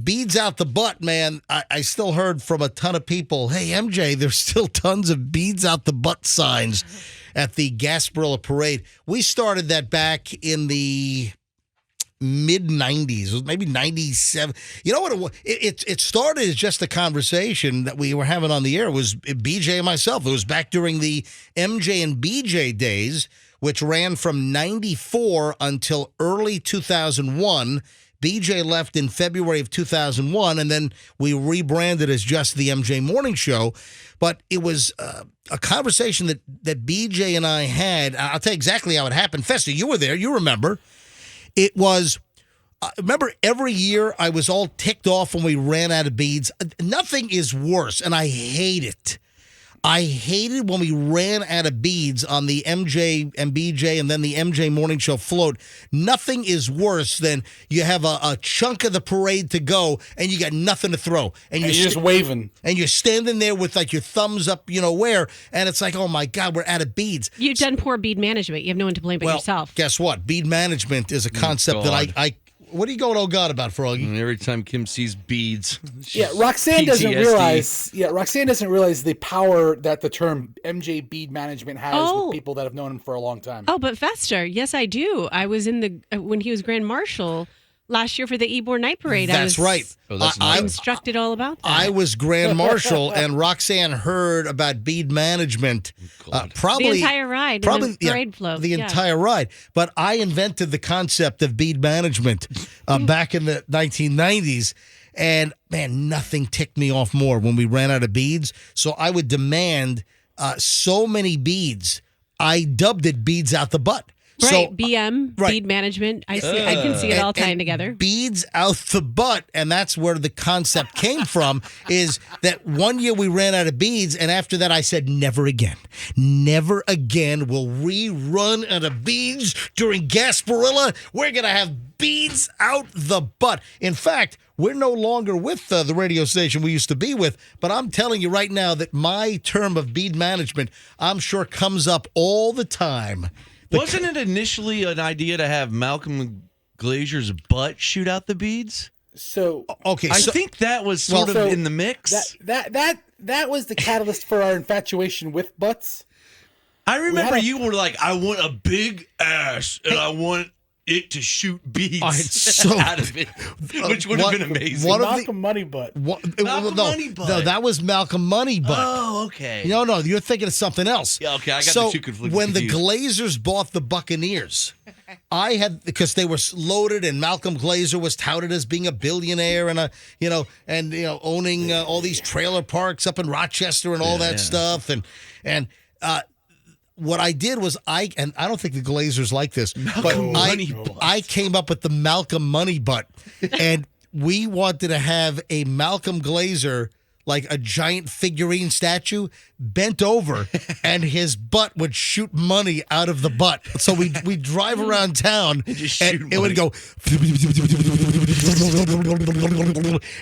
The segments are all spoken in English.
Beads out the butt, man. I still heard from a ton of people, hey, MJ, there's still tons of beads out the butt signs at the Gasparilla Parade. We started that back in the mid-'90s. It was maybe 97. You know what? It started as just a conversation that we were having on the air. It was BJ and myself. It was back during the MJ and BJ days, which ran from 94 until early 2001. BJ left in February of 2001, and then we rebranded as just the MJ Morning Show. But it was a conversation that BJ and I had. I'll tell you exactly how it happened. Festa, you were there. You remember. It was, remember every year I was all ticked off when we ran out of beads. Nothing is worse, and I hate it. I hated when we ran out of beads on the MJ and BJ and then the MJ Morning Show float. Nothing is worse than you have a chunk of the parade to go and you got nothing to throw. And you're just waving. And you're standing there with like your thumbs up, where, and it's like, oh my God, we're out of beads. You've done poor bead management. You have no one to blame but yourself. Guess what? Bead management is a concept that I what are you going, oh God, about, Froggy? Every time Kim sees beads. Roxanne doesn't realize. Yeah, Roxanne doesn't realize the power that the term MJ bead management has with people that have known him for a long time. Oh, but Fester, yes, I do. I was in when he was Grand Marshal last year for the Ybor Night Parade. That's right. I instructed all about that. I was Grand Marshal, and Roxanne heard about bead management probably the entire ride, the parade float. The entire ride. But I invented the concept of bead management back in the 1990s. And, man, nothing ticked me off more when we ran out of beads. So I would demand so many beads. I dubbed it Beads Out the Butt. Right, So, BM, bead management. I can see it all tying together. Beads out the butt, and that's where the concept came from, is that one year we ran out of beads, and after that I said, never again. Never again will we run out of beads during Gasparilla. We're going to have beads out the butt. In fact, we're no longer with the radio station we used to be with, but I'm telling you right now that my term of bead management, I'm sure, comes up all the time. Wasn't it initially an idea to have Malcolm Glazer's butt shoot out the beads? So okay, I think that was sort of in the mix. That was the catalyst for our infatuation with butts. I remember you were like, I want a big ass and I want it to shoot beads out of it, which would have been amazing. Malcolm Money Butt. Money Butt. No, that was Malcolm Money Butt. Oh, okay. No, you're thinking of something else. Yeah, okay, I got the two conflicted. When the Glazers bought the Buccaneers, because they were loaded, and Malcolm Glazer was touted as being a billionaire and owning all these trailer parks up in Rochester and all that stuff, and what I did was I don't think the Glazers like this, but I came up with the Malcolm Money Butt, and we wanted to have a Malcolm Glazer, like a giant figurine statue, bent over, and his butt would shoot money out of the butt. So we drive around town, and it would go,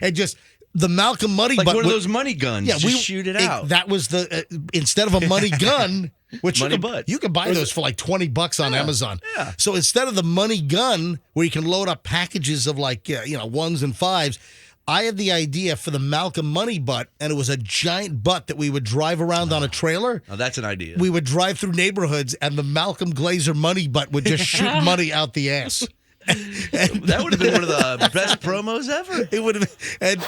and just. The Malcolm Money like butt. One of those money guns. Yeah, just shoot it out. That was instead of a money gun, which you can buy those for like $20 on Amazon. Yeah. So instead of the money gun, where you can load up packages of like ones and fives, I had the idea for the Malcolm Money Butt, and it was a giant butt that we would drive around on a trailer. Oh, that's an idea. We would drive through neighborhoods, and the Malcolm Glazer Money Butt would just shoot money out the ass. That would have been one of the best promos ever. It would have, and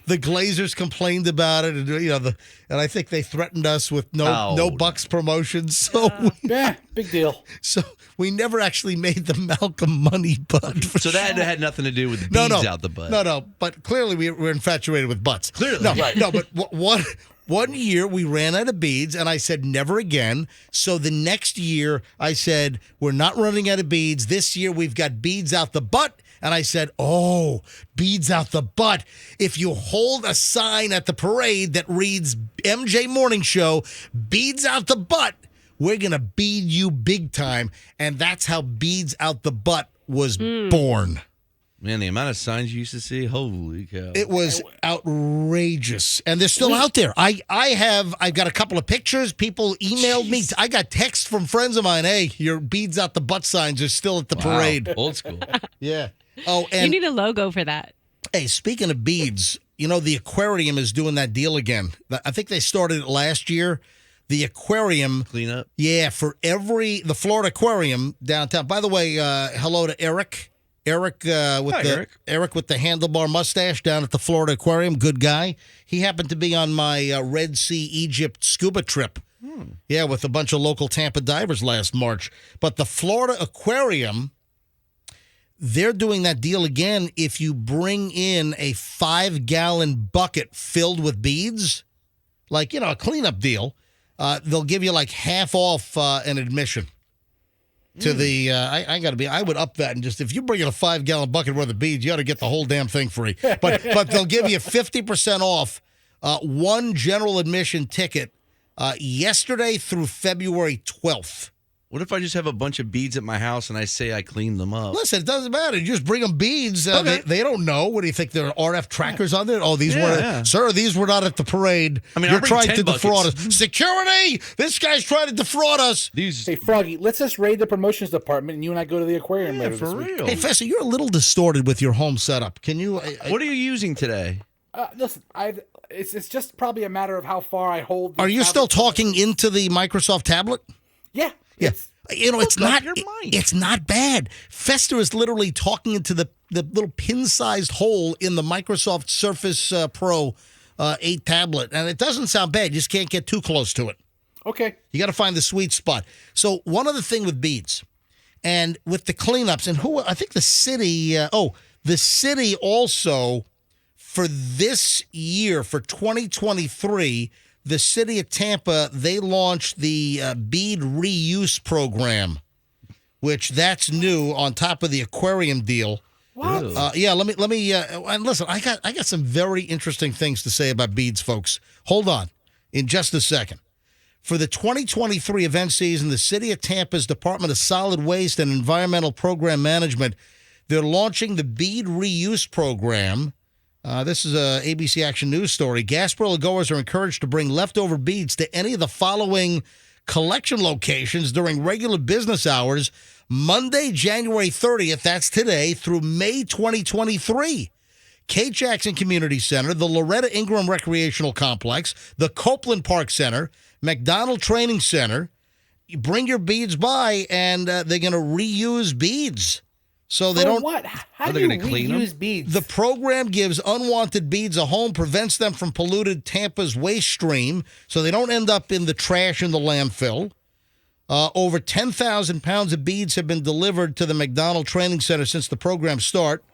the Glazers complained about it, and and I think they threatened us with no Bucks promotions. So big deal. So we never actually made the Malcolm Money Butt. So that had nothing to do with the beads out the butt. No. But clearly we were infatuated with butts. Clearly, right. No. But one year we ran out of beads, and I said never again. So the next year I said we're not running out of beads. This year we've got beads out the butt. And I said, beads out the butt. If you hold a sign at the parade that reads MJ Morning Show, beads out the butt, we're going to bead you big time. And that's how Beads Out the Butt was born. Man, the amount of signs you used to see, holy cow. It was outrageous. And they're still out there. I've got a couple of pictures. People emailed me. I got texts from friends of mine. Hey, your Beads Out the Butt signs are still at the parade. Old school. Yeah. Oh, and you need a logo for that. Hey, speaking of beads, the aquarium is doing that deal again. I think they started it last year. The aquarium cleanup. Yeah, for the Florida Aquarium downtown. By the way, hello to Eric. Eric with the handlebar mustache down at the Florida Aquarium. Good guy. He happened to be on my Red Sea Egypt scuba trip. Yeah, with a bunch of local Tampa divers last March. But the Florida Aquarium, they're doing that deal again. If you bring in a 5-gallon bucket filled with beads, like, a cleanup deal, they'll give you like half off an admission to the, I would up that and just, if you bring in a 5-gallon bucket worth of beads, you ought to get the whole damn thing free. But they'll give you 50% off one general admission ticket yesterday through February 12th. What if I just have a bunch of beads at my house and I say I cleaned them up? Listen, it doesn't matter. You just bring them beads. Okay. They don't know. What do you think? There are RF trackers on there? Oh, sir, these were not at the parade. I mean, you're trying to defraud us. buckets. Security! This guy's trying to defraud us. Hey, Froggy, let's just raid the promotions department and you and I go to the aquarium later for this week. real. Hey, Fester, you're a little distorted with your home setup. Can you? What are you using today? Listen, it's just probably a matter of how far I hold. Are you still talking into the Microsoft tablet? Yeah. Yes. It's It's not bad. Fester is literally talking into the little pin-sized hole in the Microsoft Surface Pro 8 tablet, and it doesn't sound bad. You just can't get too close to it. Okay. You got to find the sweet spot. So one other thing with beads, and with the cleanups, and I think the city. The city also for this year for 2023. The city of Tampa, they launched the Bead reuse program, which that's new on top of the aquarium deal. What? Yeah, let me. And listen, I got some very interesting things to say about beads, folks. Hold on, in just a second. For the 2023 event season, the city of Tampa's Department of Solid Waste and Environmental Program Management, they're launching the Bead reuse program. This is a ABC Action News story. Gasparilla goers are encouraged to bring leftover beads to any of the following collection locations during regular business hours, Monday, January 30th, that's today, through May 2023. Kate Jackson Community Center, the Loretta Ingram Recreational Complex, the Copeland Park Center, McDonald Training Center. You bring your beads by, and they're going to reuse beads. So they don't. What? How do you reuse beads? The program gives unwanted beads a home, prevents them from polluted Tampa's waste stream, so they don't end up in the trash in the landfill. Over 10,000 pounds of beads have been delivered to the McDonald Training Center since the program's start.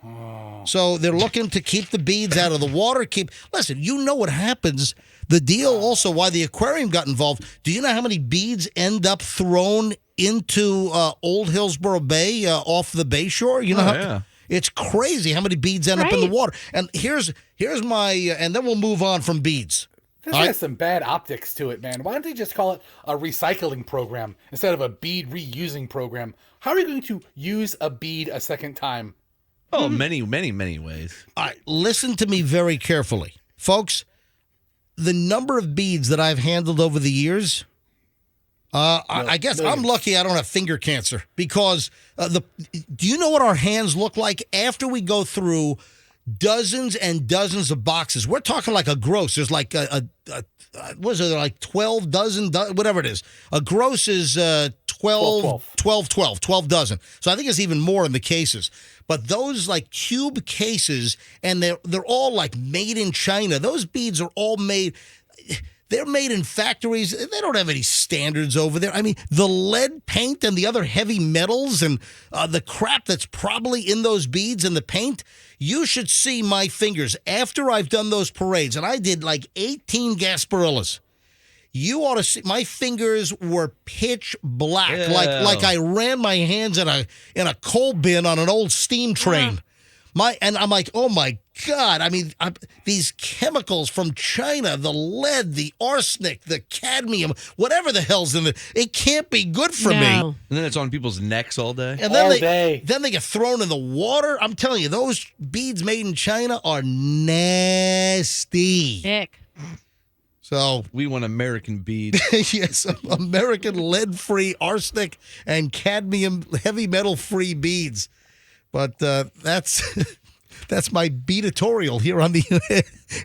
So they're looking to keep the beads out of the water. Listen, you know what happens. The deal also, why the aquarium got involved, do you know how many beads end up thrown into Old Hillsborough Bay off the bayshore? You know it's crazy how many beads end up in the water. And here's my, and then we'll move on from beads. This has some bad optics to it, man. Why don't they just call it a recycling program instead of a bead reusing program? How are you going to use a bead a second time? Oh, many, many, many ways. All right, listen to me very carefully. Folks, the number of beads that I've handled over the years, I guess I'm lucky I don't have finger cancer because do you know what our hands look like after we go through dozens and dozens of boxes? We're talking like a gross. There's like what is it, like 12 dozen, whatever it is. A gross is 12 dozen. So I think it's even more in the cases. But those like cube cases, and they're all like made in China. Those beads are all made. They're made in factories. They don't have any standards over there. I mean, the lead paint and the other heavy metals and the crap that's probably in those beads and the paint, you should see my fingers. After I've done those parades, and I did like 18 Gasparillas, you ought to see my fingers were pitch black, like I ran my hands in a coal bin on an old steam train. And I'm like, oh my God! I mean, these chemicals from China, the lead, the arsenic, the cadmium, whatever the hell's in it can't be good for me. And then it's on people's necks all day. And then then they get thrown in the water. I'm telling you, those beads made in China are nasty. Sick. So we want American beads. Yes, American lead-free, arsenic, and cadmium heavy metal-free beads. But that's That's my beadatorial here on the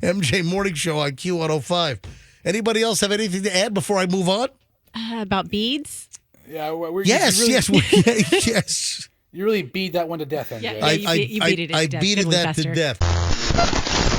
MJ Morning Show on Q105. Anybody else have anything to add before I move on? About beads? Yeah, Yes. You really beat that one to death, MJ. Yeah, you beat it to I death. beated Good one, that to Buster. death.